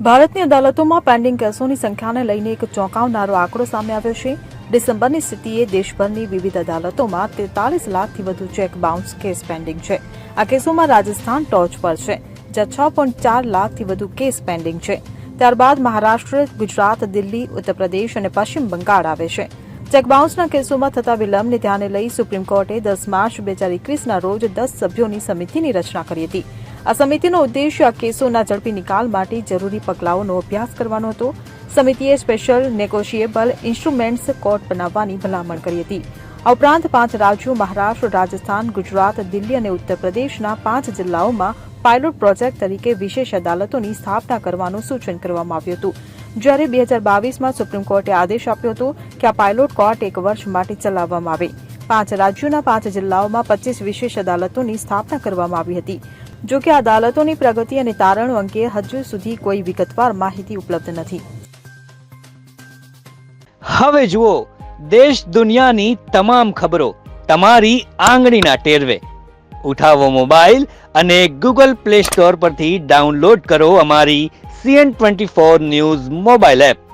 ભારતની અદાલતોમાં પેન્ડિંગ કેસોની સંખ્યાને લઈને એક ચોંકાવનારો આંકડો સામે આવ્યો છે। ડિસેમ્બરની સ્થિતિએ દેશભરની વિવિધ અદાલતોમાં 43 લાખથી વધુ ચેક બાઉન્સ કેસ પેન્ડિંગ છે। આ કેસોમાં રાજસ્થાન ટોચ પર છે, જ્યાં 6.4 લાખથી વધુ કેસ પેન્ડિંગ છે। ત્યારબાદ મહારાષ્ટ્ર, ગુજરાત, દિલ્હી, ઉત્તર પ્રદેશ અને પશ્ચિમ બંગાળ આવે છે। ચેક બાઉન્સના કેસોમાં થતા વિલંબને ધ્યાને લઈ સુપ્રીમ કોર્ટે 10 માર્ચ 2021ના રોજ 10 સભ્યોની સમિતિની રચના કરી હતી। આ સમિતિનો ઉદ્દેશ્ય આ કેસોના ઝડપી નિકાલ માટે જરૂરી પગલાઓનો અભ્યાસ કરવાનો હતો। સમિતિએ સ્પેશિયલ નેગોશિયેબલ ઇન્સ્ટ્રુમેન્ટ્સ કોર્ટ બનાવવાની ભલામણ કરી હતી। આ ઉપરાંત 5 રાજ્યો મહારાષ્ટ્ર, રાજસ્થાન, ગુજરાત, દિલ્હી અને ઉત્તર પ્રદેશના 5 જિલ્લાઓમાં પાયલોટ પ્રોજેક્ટ તરીકે વિશેષ અદાલતોની સ્થાપના કરવાનું સૂચન કરવામાં આવ્યું હતું, જ્યારે 2022માં સુપ્રીમ કોર્ટે આદેશ આપ્યો હતો કે આ પાયલોટ કોર્ટ 1 વર્ષ માટે ચલાવવામાં આવે। 5 રાજ્યોના 5 જિલ્લાઓમાં 25 વિશેષ અદાલતોની સ્થાપના કરવામાં આવી હતી। જો કે અદાલતોની પ્રગતિ અને તારણો અંગે હજુ સુધી કોઈ વિગતવાર માહિતી ઉપલબ્ધ નથી। હવે જુઓ દેશ દુનિયાની તમામ ખબરો તમારી આંગળીના ટેરવે। ઉઠાવો મોબાઈલ અને ગૂગલ પ્લે સ્ટોર પરથી ડાઉનલોડ કરો અમારી CN24 ન્યૂઝ મોબાઈલ એપ।